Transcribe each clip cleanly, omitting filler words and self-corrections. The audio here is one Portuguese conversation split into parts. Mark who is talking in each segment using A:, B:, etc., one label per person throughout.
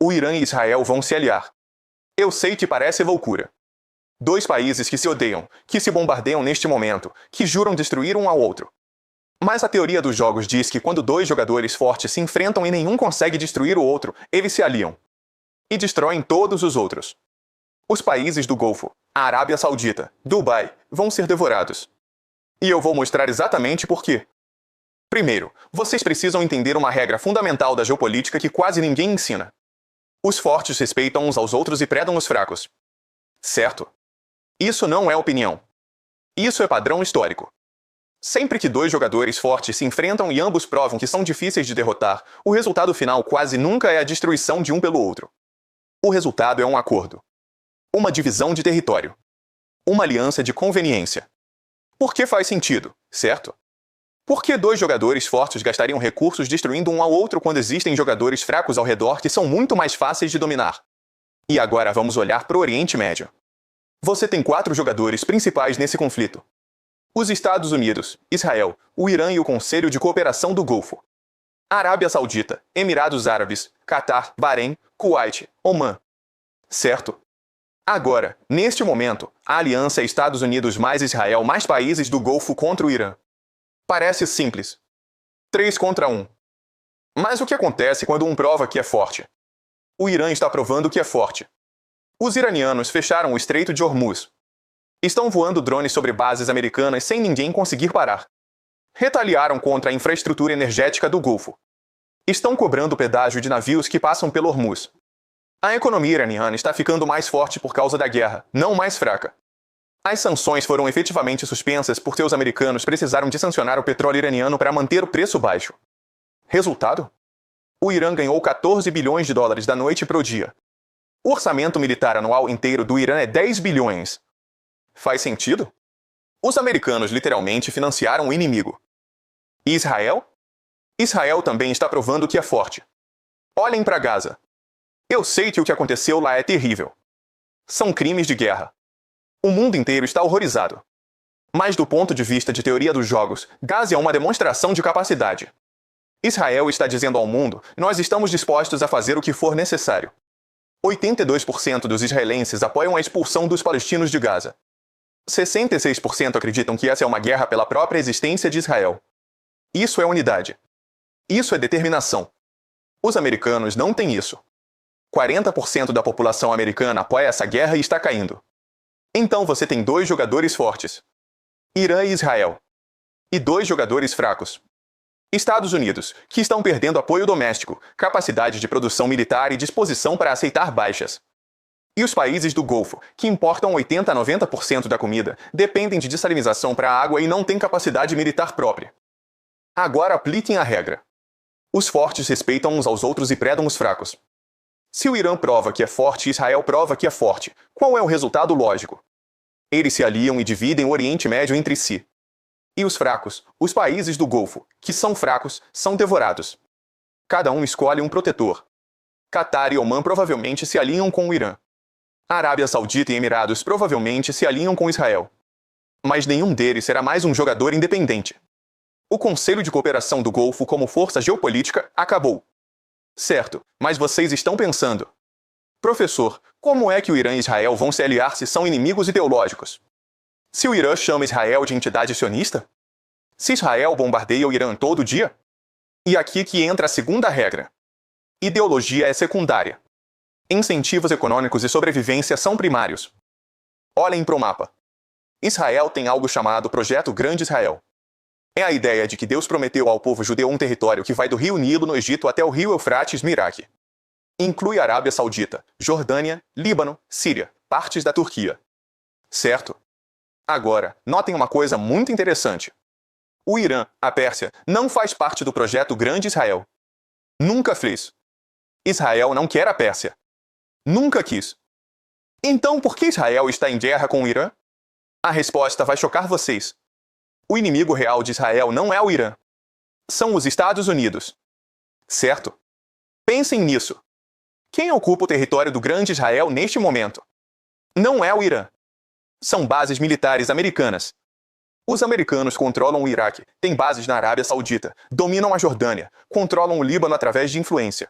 A: O Irã e Israel vão se aliar. Eu sei que parece loucura. Dois países que se odeiam, que se bombardeiam neste momento, que juram destruir um ao outro. Mas a teoria dos jogos diz que quando dois jogadores fortes se enfrentam e nenhum consegue destruir o outro, eles se aliam. E destroem todos os outros. Os países do Golfo, a Arábia Saudita, Dubai, vão ser devorados. E eu vou mostrar exatamente por quê. Primeiro, vocês precisam entender uma regra fundamental da geopolítica que quase ninguém ensina. Os fortes respeitam uns aos outros e predam os fracos. Certo? Isso não é opinião. Isso é padrão histórico. Sempre que dois jogadores fortes se enfrentam e ambos provam que são difíceis de derrotar, o resultado final quase nunca é a destruição de um pelo outro. O resultado é um acordo. Uma divisão de território. Uma aliança de conveniência. Porque faz sentido, certo? Por que dois jogadores fortes gastariam recursos destruindo um ao outro quando existem jogadores fracos ao redor que são muito mais fáceis de dominar? E agora vamos olhar para o Oriente Médio. Você tem 4 jogadores principais nesse conflito. Os Estados Unidos, Israel, o Irã e o Conselho de Cooperação do Golfo. Arábia Saudita, Emirados Árabes, Catar, Bahrein, Kuwait, Omã. Certo? Agora, neste momento, a aliança é Estados Unidos mais Israel mais países do Golfo contra o Irã. Parece simples. 3 contra 1. Mas o que acontece quando um prova que é forte? O Irã está provando que é forte. Os iranianos fecharam o Estreito de Hormuz. Estão voando drones sobre bases americanas sem ninguém conseguir parar. Retaliaram contra a infraestrutura energética do Golfo. Estão cobrando pedágio de navios que passam pelo Hormuz. A economia iraniana está ficando mais forte por causa da guerra, não mais fraca. As sanções foram efetivamente suspensas porque os americanos precisaram de sancionar o petróleo iraniano para manter o preço baixo. Resultado? O Irã ganhou 14 bilhões de dólares da noite para o dia. O orçamento militar anual inteiro do Irã é 10 bilhões. Faz sentido? Os americanos literalmente financiaram o inimigo. E Israel? Israel também está provando que é forte. Olhem para Gaza. Eu sei que o que aconteceu lá é terrível. São crimes de guerra. O mundo inteiro está horrorizado. Mas do ponto de vista de teoria dos jogos, Gaza é uma demonstração de capacidade. Israel está dizendo ao mundo, nós estamos dispostos a fazer o que for necessário. 82% dos israelenses apoiam a expulsão dos palestinos de Gaza. 66% acreditam que essa é uma guerra pela própria existência de Israel. Isso é unidade. Isso é determinação. Os americanos não têm isso. 40% da população americana apoia essa guerra e está caindo. Então você tem 2 jogadores fortes. Irã e Israel. E 2 jogadores fracos. Estados Unidos, que estão perdendo apoio doméstico, capacidade de produção militar e disposição para aceitar baixas. E os países do Golfo, que importam 80 a 90% da comida, dependem de dessalinização para a água e não têm capacidade militar própria. Agora apliquem a regra. Os fortes respeitam uns aos outros e predam os fracos. Se o Irã prova que é forte e Israel prova que é forte, qual é o resultado lógico? Eles se aliam e dividem o Oriente Médio entre si. E os fracos, os países do Golfo, que são fracos, são devorados. Cada um escolhe um protetor. Catar e Omã provavelmente se alinham com o Irã. A Arábia Saudita e Emirados provavelmente se alinham com Israel. Mas nenhum deles será mais um jogador independente. O Conselho de Cooperação do Golfo como força geopolítica acabou. Certo, mas vocês estão pensando. Professor, como é que o Irã e Israel vão se aliar se são inimigos ideológicos? Se o Irã chama Israel de entidade sionista? Se Israel bombardeia o Irã todo dia? E aqui que entra a segunda regra. Ideologia é secundária. Incentivos econômicos e sobrevivência são primários. Olhem para o mapa. Israel tem algo chamado Projeto Grande Israel. É a ideia de que Deus prometeu ao povo judeu um território que vai do rio Nilo no Egito até o rio Eufrates no Iraque. Inclui Arábia Saudita, Jordânia, Líbano, Síria, partes da Turquia. Certo? Agora, notem uma coisa muito interessante. O Irã, a Pérsia, não faz parte do Projeto Grande Israel. Nunca fez. Israel não quer a Pérsia. Nunca quis. Então por que Israel está em guerra com o Irã? A resposta vai chocar vocês. O inimigo real de Israel não é o Irã. São os Estados Unidos. Certo? Pensem nisso. Quem ocupa o território do Grande Israel neste momento? Não é o Irã. São bases militares americanas. Os americanos controlam o Iraque, têm bases na Arábia Saudita, dominam a Jordânia, controlam o Líbano através de influência.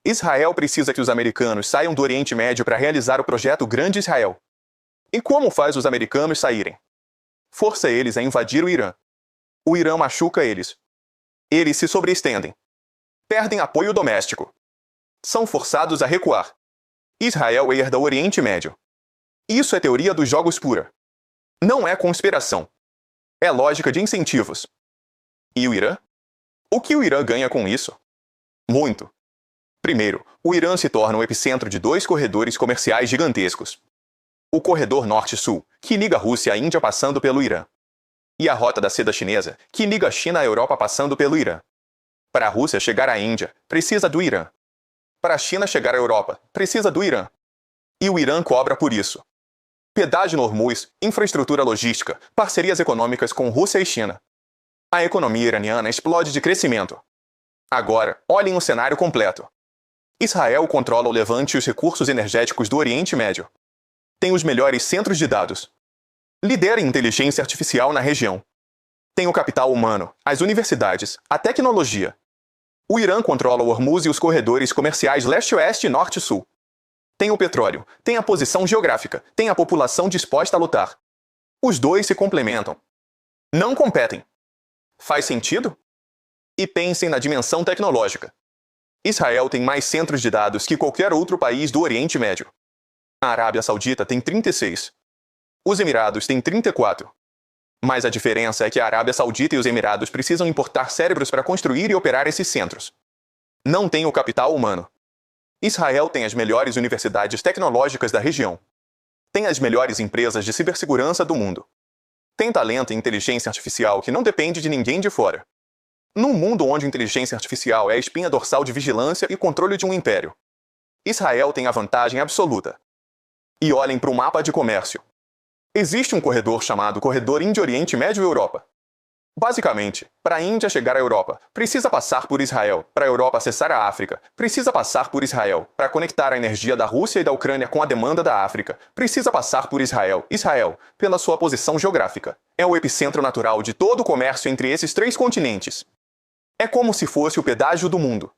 A: Israel precisa que os americanos saiam do Oriente Médio para realizar o projeto Grande Israel. E como faz os americanos saírem? Força eles a invadir o Irã. O Irã machuca eles. Eles se sobreestendem. Perdem apoio doméstico. São forçados a recuar. Israel herda o Oriente Médio. Isso é teoria dos jogos pura. Não é conspiração. É lógica de incentivos. E o Irã? O que o Irã ganha com isso? Muito. Primeiro, o Irã se torna o epicentro de dois corredores comerciais gigantescos. O corredor Norte-Sul, que liga a Rússia à Índia passando pelo Irã. E a Rota da Seda Chinesa, que liga a China à Europa passando pelo Irã. Para a Rússia chegar à Índia, precisa do Irã. Para a China chegar à Europa, precisa do Irã. E o Irã cobra por isso. Pedágio no Hormuz, infraestrutura logística, parcerias econômicas com Rússia e China. A economia iraniana explode de crescimento. Agora, olhem o cenário completo. Israel controla o levante e os recursos energéticos do Oriente Médio. Tem os melhores centros de dados. Lidera a inteligência artificial na região. Tem o capital humano, as universidades, a tecnologia. O Irã controla o Hormuz e os corredores comerciais leste-oeste e norte-sul. Tem o petróleo, tem a posição geográfica, tem a população disposta a lutar. Os dois se complementam. Não competem. Faz sentido? E pensem na dimensão tecnológica. Israel tem mais centros de dados que qualquer outro país do Oriente Médio. A Arábia Saudita tem 36. Os Emirados têm 34. Mas a diferença é que a Arábia Saudita e os Emirados precisam importar cérebros para construir e operar esses centros. Não tem o capital humano. Israel tem as melhores universidades tecnológicas da região. Tem as melhores empresas de cibersegurança do mundo. Tem talento e inteligência artificial que não depende de ninguém de fora. Num mundo onde inteligência artificial é a espinha dorsal de vigilância e controle de um império, Israel tem a vantagem absoluta. E olhem para o mapa de comércio. Existe um corredor chamado Corredor Índia-Oriente Médio-Europa. Basicamente, para a Índia chegar à Europa, precisa passar por Israel. Para a Europa acessar a África, precisa passar por Israel. Para conectar a energia da Rússia e da Ucrânia com a demanda da África, precisa passar por Israel. Israel, pela sua posição geográfica, é o epicentro natural de todo o comércio entre esses três continentes. É como se fosse o pedágio do mundo.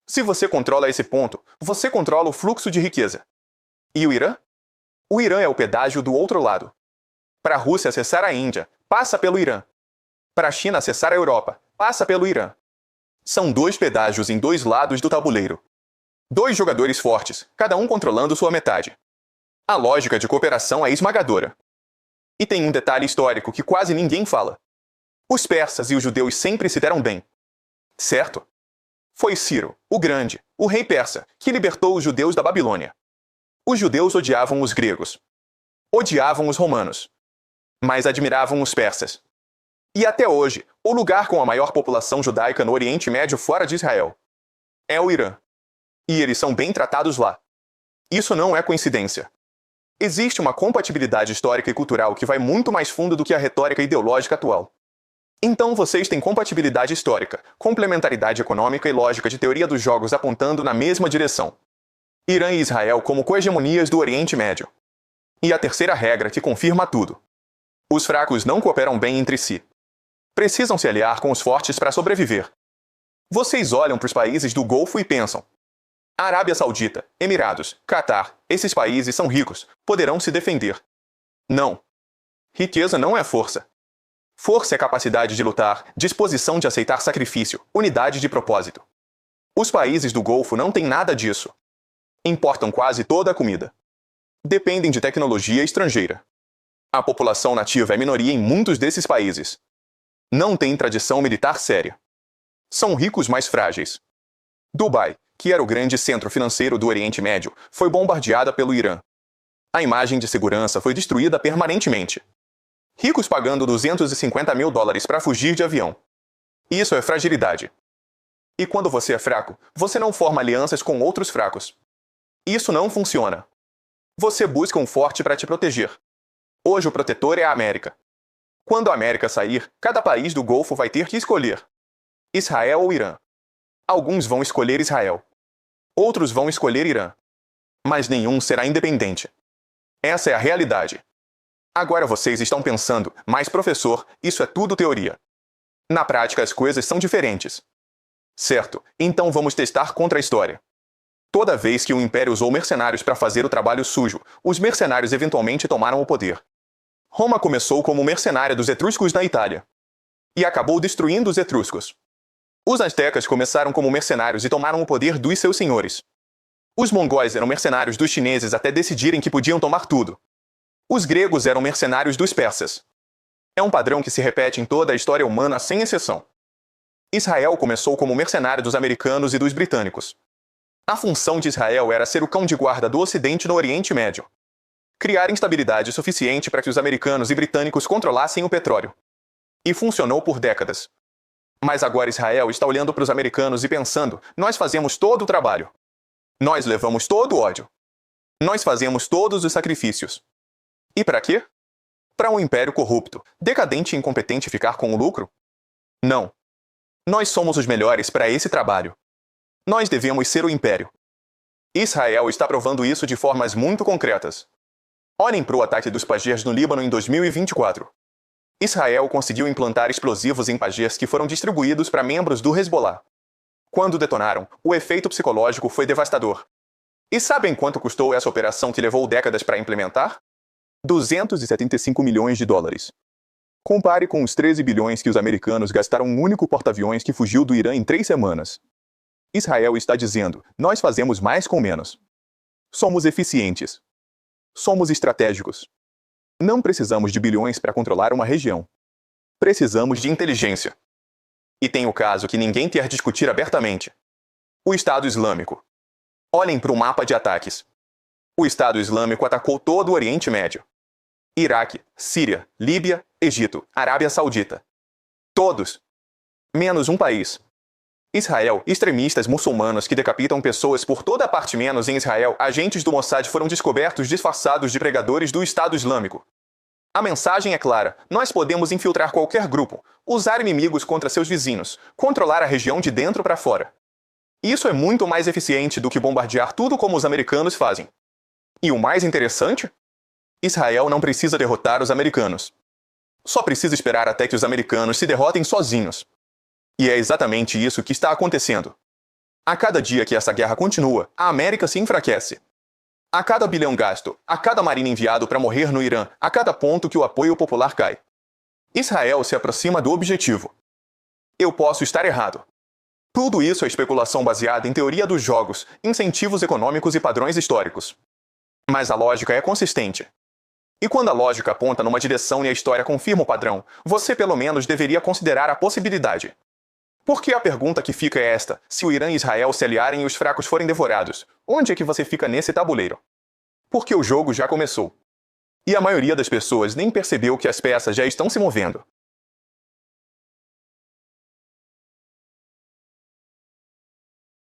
A: Se você controla esse ponto, você controla o fluxo de riqueza. E o Irã? O Irã é o pedágio do outro lado. Para a Rússia acessar a Índia, passa pelo Irã. Para a China acessar a Europa, passa pelo Irã. São dois pedágios em dois lados do tabuleiro. Dois jogadores fortes, cada um controlando sua metade. A lógica de cooperação é esmagadora. E tem um detalhe histórico que quase ninguém fala. Os persas e os judeus sempre se deram bem. Certo? Foi Ciro, o Grande, o rei persa, que libertou os judeus da Babilônia. Os judeus odiavam os gregos. Odiavam os romanos. Mas admiravam os persas. E até hoje, o lugar com a maior população judaica no Oriente Médio fora de Israel é o Irã. E eles são bem tratados lá. Isso não é coincidência. Existe uma compatibilidade histórica e cultural que vai muito mais fundo do que a retórica ideológica atual. Então vocês têm compatibilidade histórica, complementaridade econômica e lógica de teoria dos jogos apontando na mesma direção. Irã e Israel como cohegemonias do Oriente Médio. E a terceira regra que confirma tudo. Os fracos não cooperam bem entre si. Precisam se aliar com os fortes para sobreviver. Vocês olham para os países do Golfo e pensam: Arábia Saudita, Emirados, Catar, esses países são ricos, poderão se defender. Não. Riqueza não é força. Força é capacidade de lutar, disposição de aceitar sacrifício, unidade de propósito. Os países do Golfo não têm nada disso. Importam quase toda a comida. Dependem de tecnologia estrangeira. A população nativa é minoria em muitos desses países. Não tem tradição militar séria. São ricos mais frágeis. Dubai, que era o grande centro financeiro do Oriente Médio, foi bombardeada pelo Irã. A imagem de segurança foi destruída permanentemente. Ricos pagando $250 mil para fugir de avião. Isso é fragilidade. E quando você é fraco, você não forma alianças com outros fracos. Isso não funciona. Você busca um forte para te proteger. Hoje o protetor é a América. Quando a América sair, cada país do Golfo vai ter que escolher: Israel ou Irã. Alguns vão escolher Israel. Outros vão escolher Irã. Mas nenhum será independente. Essa é a realidade. Agora vocês estão pensando: mas professor, isso é tudo teoria. Na prática as coisas são diferentes. Certo, então vamos testar contra a história. Toda vez que o Império usou mercenários para fazer o trabalho sujo, os mercenários eventualmente tomaram o poder. Roma começou como mercenária dos etruscos na Itália e acabou destruindo os etruscos. Os astecas começaram como mercenários e tomaram o poder dos seus senhores. Os mongóis eram mercenários dos chineses até decidirem que podiam tomar tudo. Os gregos eram mercenários dos persas. É um padrão que se repete em toda a história humana sem exceção. Israel começou como mercenário dos americanos e dos britânicos. A função de Israel era ser o cão de guarda do Ocidente no Oriente Médio. Criar instabilidade suficiente para que os americanos e britânicos controlassem o petróleo. E funcionou por décadas. Mas agora Israel está olhando para os americanos e pensando: nós fazemos todo o trabalho. Nós levamos todo o ódio. Nós fazemos todos os sacrifícios. E para quê? Para um império corrupto, decadente e incompetente ficar com o lucro? Não. Nós somos os melhores para esse trabalho. Nós devemos ser o império. Israel está provando isso de formas muito concretas. Olhem para o ataque dos pajés no Líbano em 2024. Israel conseguiu implantar explosivos em pajés que foram distribuídos para membros do Hezbollah. Quando detonaram, o efeito psicológico foi devastador. E sabem quanto custou essa operação que levou décadas para implementar? 275 milhões de dólares. Compare com os 13 bilhões que os americanos gastaram um único porta-aviões que fugiu do Irã em 3 semanas. Israel está dizendo: nós fazemos mais com menos. Somos eficientes. Somos estratégicos. Não precisamos de bilhões para controlar uma região. Precisamos de inteligência. E tem o caso que ninguém quer discutir abertamente. O Estado Islâmico. Olhem para o mapa de ataques. O Estado Islâmico atacou todo o Oriente Médio. Iraque, Síria, Líbia, Egito, Arábia Saudita. Todos. Menos um país. Israel, extremistas muçulmanos que decapitam pessoas por toda a parte menos em Israel, agentes do Mossad foram descobertos disfarçados de pregadores do Estado Islâmico. A mensagem é clara: nós podemos infiltrar qualquer grupo, usar inimigos contra seus vizinhos, controlar a região de dentro para fora. Isso é muito mais eficiente do que bombardear tudo como os americanos fazem. E o mais interessante? Israel não precisa derrotar os americanos. Só precisa esperar até que os americanos se derrotem sozinhos. E é exatamente isso que está acontecendo. A cada dia que essa guerra continua, a América se enfraquece. A cada bilhão gasto, a cada marina enviado para morrer no Irã, a cada ponto que o apoio popular cai. Israel se aproxima do objetivo. Eu posso estar errado. Tudo isso é especulação baseada em teoria dos jogos, incentivos econômicos e padrões históricos. Mas a lógica é consistente. E quando a lógica aponta numa direção e a história confirma o padrão, você pelo menos deveria considerar a possibilidade. Porque a pergunta que fica é esta: se o Irã e Israel se aliarem e os fracos forem devorados, onde é que você fica nesse tabuleiro? Porque o jogo já começou. E a maioria das pessoas nem percebeu que as peças já estão se movendo.